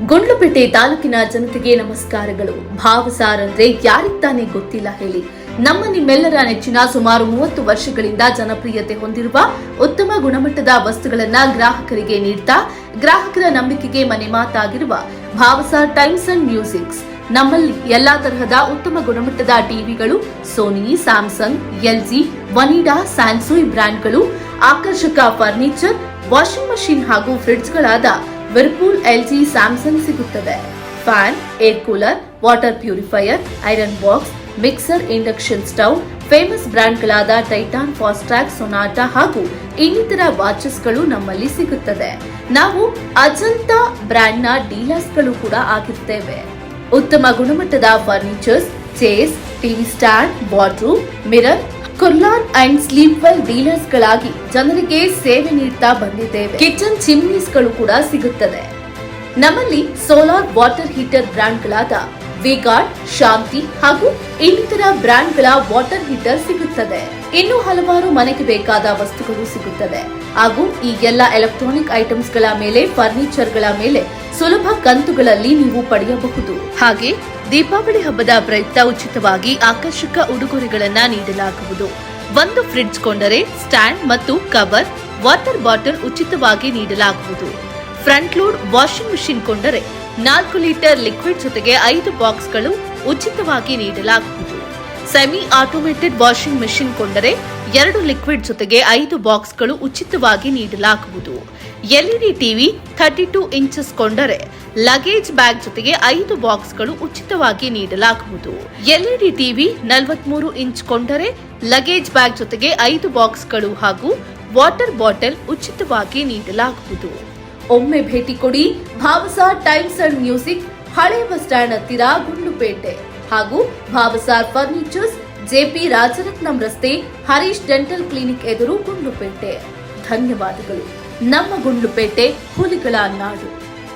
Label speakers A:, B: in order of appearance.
A: ಗುಂಡ್ಲುಪೇಟೆ ತಾಲೂಕಿನ ಜನತೆಗೆ ನಮಸ್ಕಾರಗಳು. ಭಾವಸಾರ್ ಅಂದ್ರೆ ಯಾರಿಗ್ ತಾನೇ ಗೊತ್ತಿಲ್ಲ ಹೇಳಿ. ನಿಮ್ಮೆಲ್ಲರ ನೆಚ್ಚಿನ ಸುಮಾರು 30 ವರ್ಷಗಳಿಂದ ಜನಪ್ರಿಯತೆ ಹೊಂದಿರುವ ಉತ್ತಮ ಗುಣಮಟ್ಟದ ವಸ್ತುಗಳನ್ನ ಗ್ರಾಹಕರಿಗೆ ನೀಡ್ತಾ ಗ್ರಾಹಕರ ನಂಬಿಕೆಗೆ ಮನೆ ಮಾತಾಗಿರುವ ಭಾವಸಾರ್ ಟೈಮ್ಸ್ ಅಂಡ್ ಮ್ಯೂಸಿಕ್ಸ್. ನಮ್ಮಲ್ಲಿ ಎಲ್ಲಾ ತರಹದ ಉತ್ತಮ ಗುಣಮಟ್ಟದ ಟಿವಿಗಳು, Sony, Samsung, LG, Onida, Sansui ಬ್ರ್ಯಾಂಡ್ಗಳು, ಆಕರ್ಷಕ ಫರ್ನಿಚರ್, ವಾಷಿಂಗ್ ಮಷಿನ್ ಹಾಗೂ ಫ್ರಿಡ್ಜ್ಗಳಾದ ವಿರ್ಪೂಲ್, ಎಲ್ಜಿ, ಸ್ಯಾಮ್ಸಂಗ್ ಸಿಗುತ್ತದೆ. Fan, air cooler, water purifier, iron box, mixer, induction stove, famous ಬ್ರ್ಯಾಂಡ್ಗಳಾದ ಟೈಟಾನ್, ಫಾಸ್ಟ್ರಾಕ್, ಸೊನಾಟಾ ಹಾಗೂ ಇನ್ನಿತರ ವಾಚಸ್ಗಳು ನಮ್ಮಲ್ಲಿ ಸಿಗುತ್ತದೆ. ನಾವು ಅಜಂತಾ ಬ್ರ್ಯಾಂಡ್ನ ಡೀಲರ್ಸ್ಗಳು ಕೂಡ ಆಗಿರ್ತೇವೆ. ಉತ್ತಮ ಗುಣಮಟ್ಟದ furnitures, chairs, TV stand, wardrobe, mirror, Kurlon and Sleepwell dealers ಗಳಾಗಿ ಜನರಿಗೆ ಸೇವೆ ನೀಡ್ತಾ ಬಂದಿದ್ದೇವೆ. ಕಿಚನ್ ಚಿಮ್ನೀಸ್ಗಳು ಕೂಡ ಸಿಗುತ್ತದೆ. ನಮ್ಮಲ್ಲಿ ಸೋಲಾರ್ ವಾಟರ್ ಹೀಟರ್ ಬ್ರ್ಯಾಂಡ್ಗಳಾದ ವಿಗಾರ್ಡ್, ಶಾಂತಿ ಹಾಗೂ ಇನ್ನಿತರ ಬ್ರ್ಯಾಂಡ್ಗಳ ವಾಟರ್ ಹೀಟರ್ ಸಿಗುತ್ತದೆ. ಇನ್ನು ಹಲವಾರು ಮನೆಗೆ ಬೇಕಾದ ವಸ್ತುಗಳು ಸಿಗುತ್ತದೆ ಹಾಗೂ ಈ ಎಲ್ಲ ಎಲೆಕ್ಟ್ರಾನಿಕ್ ಐಟಮ್ಸ್ ಗಳ ಮೇಲೆ, ಫರ್ನಿಚರ್ ಗಳ ಮೇಲೆ ಸುಲಭ ಕಂತುಗಳಲ್ಲಿ ನೀವು ಪಡೆಯಬಹುದು. ಹಾಗೆ ದೀಪಾವಳಿ ಹಬ್ಬದ ಪ್ರಯುಕ್ತ ಉಚಿತವಾಗಿ ಆಕರ್ಷಕ ಉಡುಗೊರೆಗಳನ್ನ ನೀಡಲಾಗುವುದು. ಒಂದು ಫ್ರಿಡ್ಜ್ ಕೊಂಡರೆ ಸ್ಟ್ಯಾಂಡ್ ಮತ್ತು ಕವರ್, ವಾಟರ್ ಬಾಟಲ್ ಉಚಿತವಾಗಿ ನೀಡಲಾಗುವುದು. ಫ್ರಂಟ್ ಲೋಡ್ ವಾಷಿಂಗ್ ಮೆಷಿನ್ ಕೊಂಡರೆ 4 ಲೀಟರ್ ಲಿಕ್ವಿಡ್ ಜೊತೆಗೆ 5 ಬಾಕ್ಸ್ಗಳು ಉಚಿತವಾಗಿ ನೀಡಲಾಗುವುದು. ಸೆಮಿ ಆಟೋಮೇಟೆಡ್ ವಾಷಿಂಗ್ ಮೆಷಿನ್ ಕೊಂಡರೆ 2 ಲಿಕ್ವಿಡ್ ಜೊತೆಗೆ 5 ಬಾಕ್ಸ್ಗಳು ಉಚಿತವಾಗಿ ನೀಡಲಾಗುವುದು. ಎಲ್ಇಡಿ ಟಿವಿ 32 ಇಂಚಸ್ ಕೊಂಡರೆ ಲಗೇಜ್ ಬ್ಯಾಗ್ ಜೊತೆಗೆ 5 ಬಾಕ್ಸ್ಗಳು ಉಚಿತವಾಗಿ ನೀಡಲಾಗುವುದು. ಎಲ್ಇಡಿ ಟಿವಿ 43 ಇಂಚ್ ಕೊಂಡರೆ ಲಗೇಜ್ ಬ್ಯಾಗ್ ಜೊತೆಗೆ 5 ಬಾಕ್ಸ್ಗಳು ಹಾಗೂ ವಾಟರ್ ಬಾಟಲ್ ಉಚಿತವಾಗಿ ನೀಡಲಾಗುವುದು. ಒಮ್ಮೆ ಭೇಟಿ ಕೊಡಿ ಭಾವಸಾರ್ ಟೈಮ್ಸ್ ಅಂಡ್ ಮ್ಯೂಸಿಕ್, ಹಳೆ ಬಸ್ ಸ್ಟ್ಯಾಂಡ್ ಹತ್ತಿರ, ಗುಂಡ್ಲುಪೇಟೆ ಹಾಗೂ ಭಾವಸಾರ್ ಫರ್ನಿಚರ್ಸ್, ಜೆಪಿ ರಾಜರತ್ನಂ ರಸ್ತೆ, ಹರೀಶ್ ಡೆಂಟಲ್ ಕ್ಲಿನಿಕ್ ಎದುರು, ಗುಂಡ್ಲುಪೇಟೆ. ಧನ್ಯವಾದಗಳು. ನಮ್ಮ ಗುಂಡ್ಲುಪೇಟೆ ಹುಲಿಗಳ ನಾಡು.